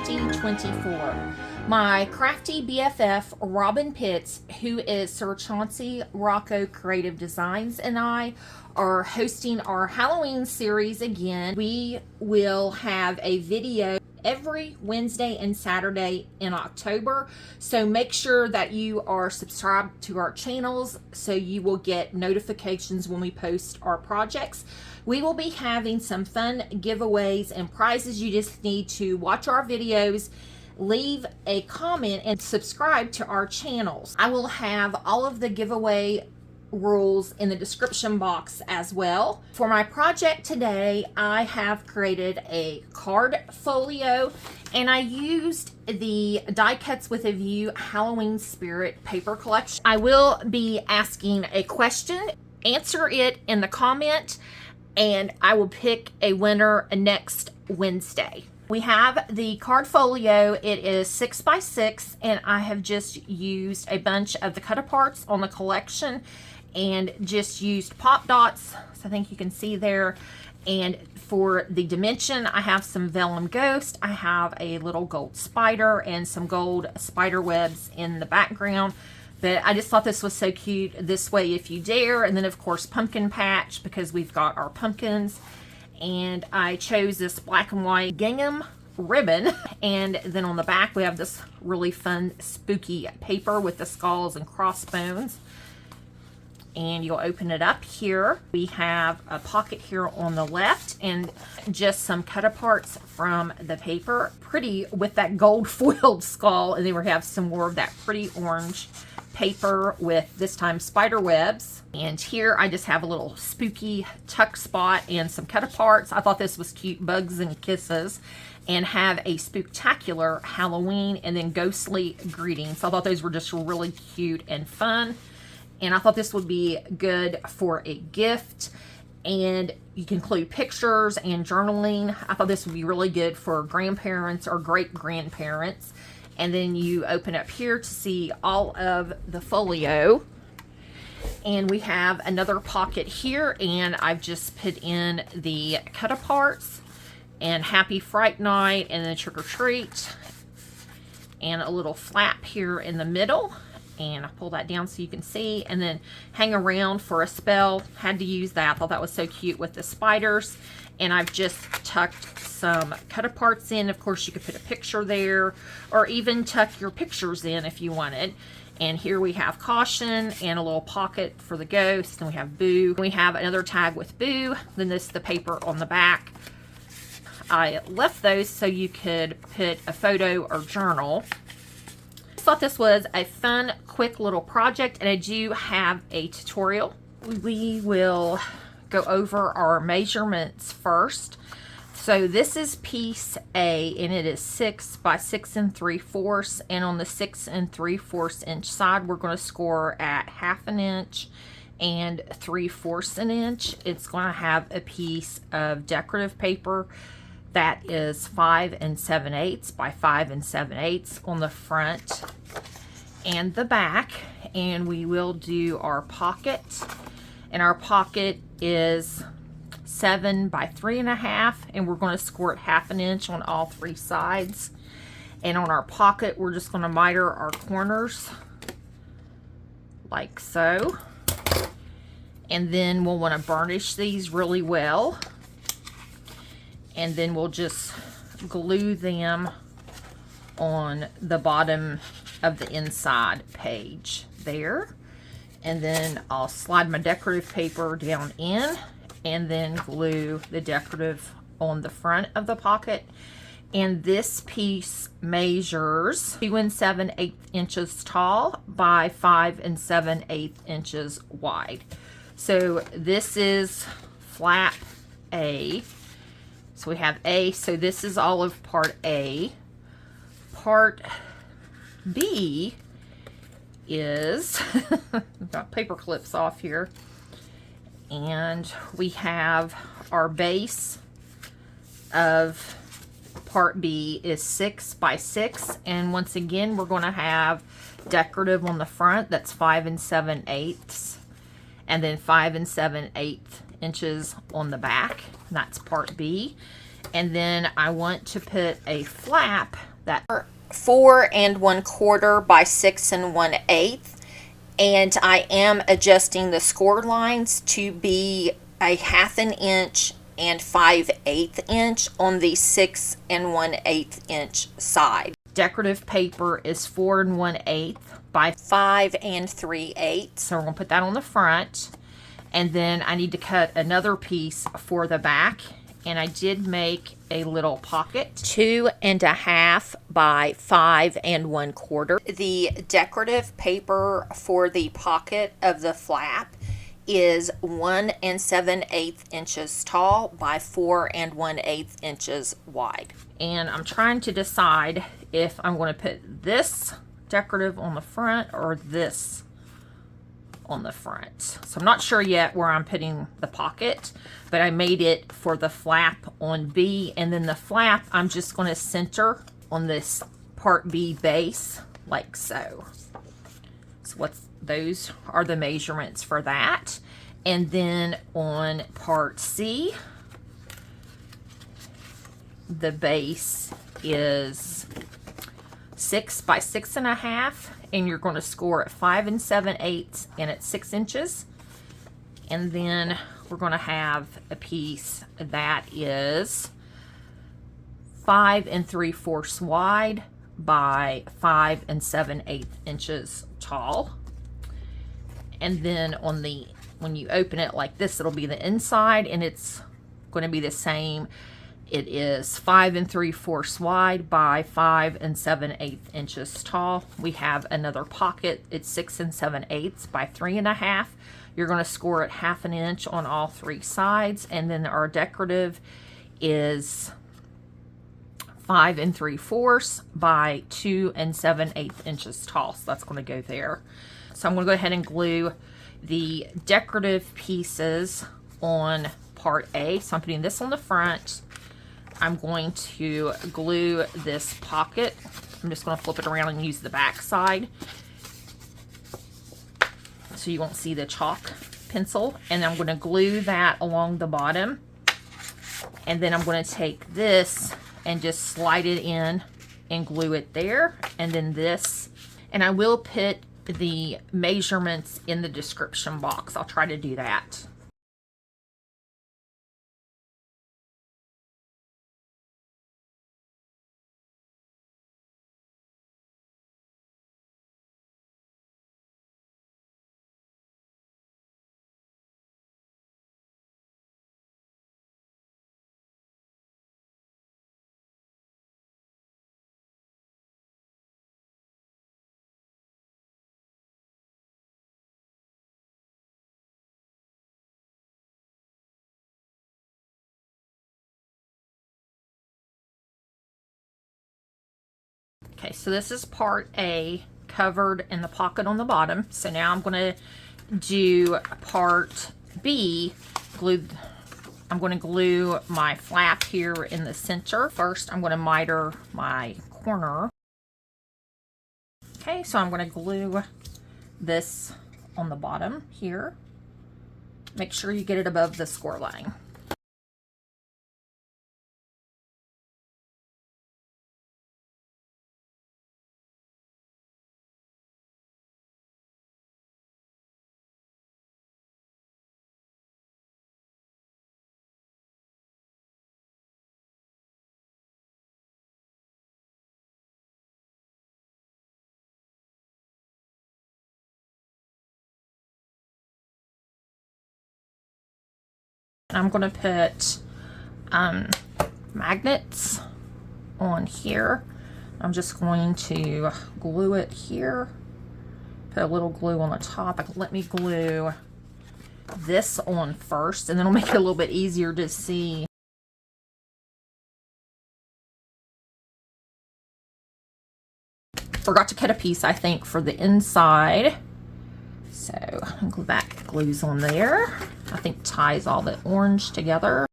2024. My crafty BFF, Robyn Pitts, who is Sir Chauncey Rocco Creative Designs, and I are hosting our Halloween series again. We will have a video every Wednesday and Saturday in October, so make sure that you are subscribed to our channels so you will get notifications when we post our projects. We will be having some fun giveaways and prizes. You just need to watch our videos, leave a comment, and subscribe to our channels. I will have all of the giveaway rules in the description box as well. For my project today, I have created a card folio, and I used the Die Cuts with a View Halloween Spirit paper collection. I will be asking a question, answer it in the comment, and I will pick a winner next Wednesday. We have the card folio. It is 6x6, and I have just used a bunch of the cut aparts on the collection and just used pop dots, so I think you can see there. And for the dimension, I have some vellum ghost, I have a little gold spider, and some gold spider webs in the background. But I just thought this was so cute, This Way If You Dare, and then of course pumpkin patch, because we've got our pumpkins. And I chose this black and white gingham ribbon, and then on the back we have this really fun spooky paper with the skulls and crossbones. And you'll open it up here. We have a pocket here on the left, and just some cut aparts from the paper, pretty with that gold foiled skull. And then we have some more of that pretty orange paper with this time spider webs. And here I just have a little spooky tuck spot and some cut aparts. I thought this was cute, bugs and kisses, and have a Spooktacular Halloween and then ghostly greetings. So I thought those were just really cute and fun, and I thought this would be good for a gift. And you can include pictures and journaling. I thought this would be really good for grandparents or great grandparents. And then you open up here to see all of the folio. And we have another pocket here, and I've just put in the cut aparts and Happy Fright Night and then Trick or Treat, and a little flap here in the middle. And I pull that down so you can see, and then Hang Around for a Spell. Had to use that. I thought that was so cute with the spiders. And I've just tucked some cut aparts in. Of course, you could put a picture there, or even tuck your pictures in if you wanted. And here we have Caution and a little pocket for the ghost. And we have Boo. We have another tag with Boo. Then this is the paper on the back. I left those so you could put a photo or journal. I thought this was a fun, quick little project, and I do have a tutorial. We will go over our measurements first. So this is piece A, and it is 6 by 6 3/4, and on the 6 3/4 inch side, we're going to score at 1/2 inch and 3/4 inch. It's going to have a piece of decorative paper that is 5 7/8 by 5 7/8 on the front and the back. And we will do our pocket, and our pocket is 7 by 3.5, and we're going to score it 1/2 inch on all 3 sides. And on our pocket, we're just going to miter our corners like so. And then we'll want to burnish these really well. And then we'll just glue them on the bottom of the inside page there. And then I'll slide my decorative paper down in, and then glue the decorative on the front of the pocket. And this piece measures 2 7/8 inches tall by 5 7/8 inches wide. So this is flap A. So we have A, so this is all of part A. Part B is, got paper clips off here, and we have our base of part B is 6 by 6, and once again we're going to have decorative on the front. That's 5 7/8, and then 5 7/8 inches on the back. That's part B. And then I want to put a flap that 4 1/4 by 6 1/8, and I am adjusting the score lines to be a 1/2 inch and 5/8 inch on the 6 1/8 inch side. Decorative paper is 4 1/8 by 5 3/8, so we're going to put that on the front. And then I need to cut another piece for the back, and I did make a little pocket, 2 1/2 by 5 1/4. The decorative paper for the pocket of the flap is 1 7/8 inches tall by 4 1/8 inches wide. And I'm trying to decide if I'm going to put this decorative on the front or this on the front. So I'm not sure yet where I'm putting the pocket, but I made it for the flap on B, and then the flap I'm just going to center on this part B base like so. So those are the measurements for that. And then on part C, the base is 6 by 6 1/2, and you're going to score at 5 7/8 and at 6 inches. And then we're going to have a piece that is 5 3/4 wide by 5 7/8 inches tall. And then on the, when you open it like this, it'll be the inside, and it's going to be the same. It is 5 3/4 wide by 5 7/8 inches tall. We have another pocket. It's 6 7/8 by 3 1/2. You're going to score it 1/2 inch on all 3 sides. And then our decorative is 5 3/4 by 2 7/8 inches tall. So that's going to go there. So I'm going to go ahead and glue the decorative pieces on part A. So I'm putting this on the front. I'm going to glue this pocket. I'm just going to flip it around and use the back side so you won't see the chalk pencil. And I'm going to glue that along the bottom. And then I'm going to take this and just slide it in and glue it there. And then this. And I will put the measurements in the description box. I'll try to do that. Okay, so this is part A covered in the pocket on the bottom. So now I'm going to do part B. I'm going to glue my flap here in the center. First, I'm going to miter my corner. Okay, so I'm going to glue this on the bottom here. Make sure you get it above the score line. I'm going to put magnets on here. I'm just going to glue it here. Put a little glue on the top. Let me glue this on first, and then it'll make it a little bit easier to see. Forgot to cut a piece, I think, for the inside. So that glues on there. I think ties all the orange together.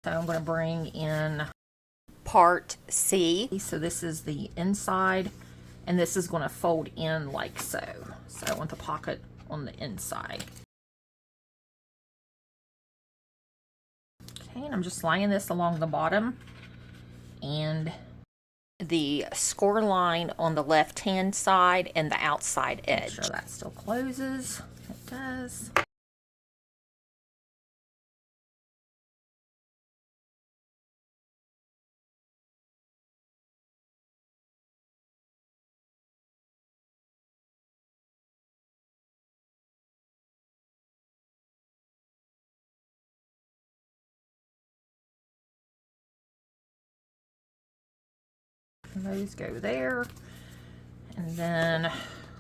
So I'm going to bring in part C. So this is the inside, and this is going to fold in like so. So I want the pocket on the inside. Okay, and I'm just lining this along the bottom and the score line on the left-hand side and the outside edge. Make sure that still closes. It does. And those go there. And then,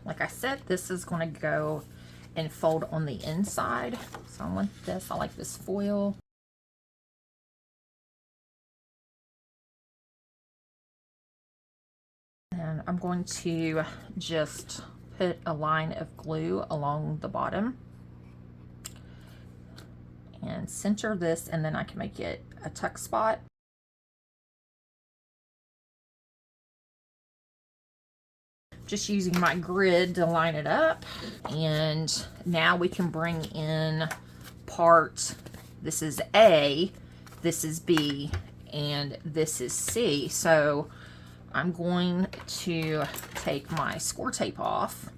like I said, this is going to go and fold on the inside. So I want this, I like this foil. And I'm going to just put a line of glue along the bottom and center this, and then I can make it a tuck spot. Just using my grid to line it up. And now we can bring in part, this is A, this is B, and this is C. So I'm going to take my score tape off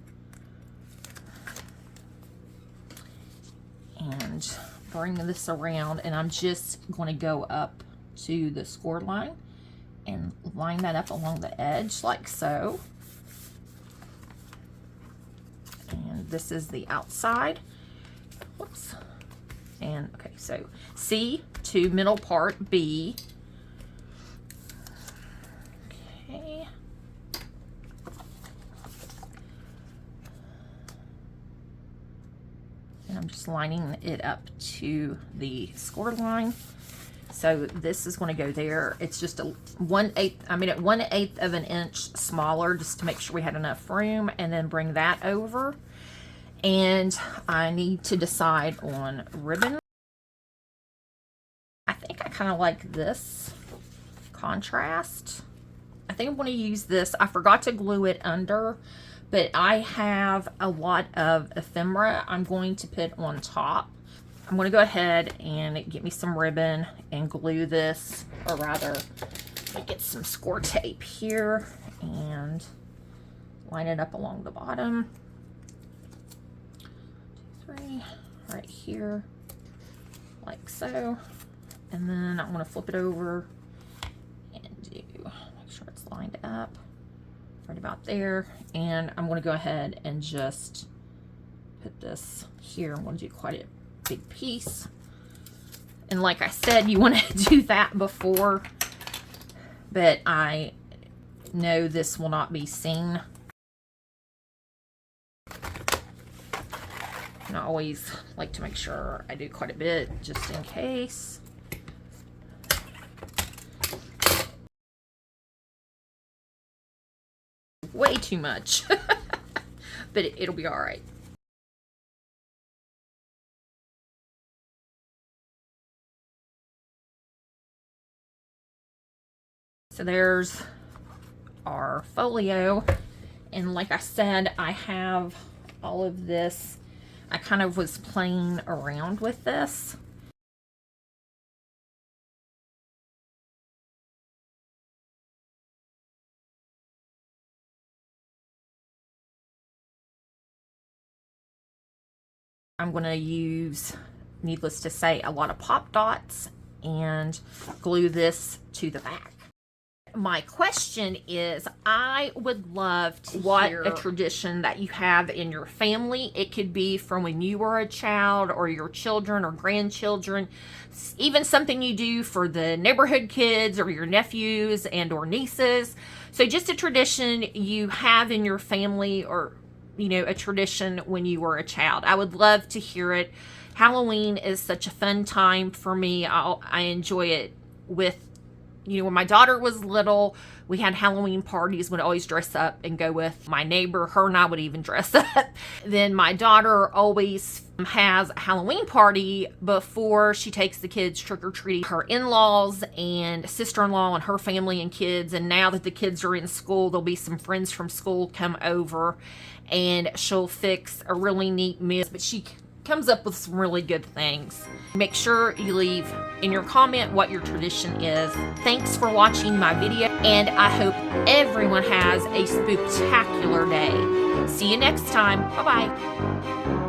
and bring this around, and I'm just going to go up to the score line and line that up along the edge like so. And this is the outside. Whoops. And okay, so C to middle part B. Okay. And I'm just lining it up to the score line. So this is going to go there. It's just a 1/8, I made it 1/8 of an inch smaller just to make sure we had enough room, and then bring that over. And I need to decide on ribbon. I think I kind of like this contrast. I think I'm going to use this. I forgot to glue it under, but I have a lot of ephemera I'm going to put on top. I'm going to go ahead and get me some ribbon and glue this, or rather, let me get some score tape here and line it up along the bottom. 2, 3, right here, like so. And then I'm going to flip it over and make sure it's lined up right about there. And I'm going to go ahead and just put this here. I'm going to do quite a big piece, and like I said, you want to do that before, but I know this will not be seen, and I always like to make sure I do quite a bit just in case. Way too much. But it'll be all right. So there's our folio, and like I said, I have all of this. I kind of was playing around with this. I'm going to use, needless to say, a lot of pop dots and glue this to the back. My question is, I would love to hear a tradition that you have in your family. It could be from when you were a child, or your children or grandchildren, even something you do for the neighborhood kids or your nephews and or nieces. So just a tradition you have in your family, or you know, a tradition when you were a child. I would love to hear it. Halloween is such a fun time for me. I enjoy it with, you know, when my daughter was little, we had Halloween parties, would always dress up and go with my neighbor. Her and I would even dress up. Then my daughter always has a Halloween party before she takes the kids trick-or-treating. Her in-laws and sister-in-law and her family and kids, and now that the kids are in school, there'll be some friends from school come over, and she'll fix a really neat meal. But she comes up with some really good things. Make sure you leave in your comment what your tradition is. Thanks for watching my video, and I hope everyone has a spooktacular day. See you next time. Bye-bye.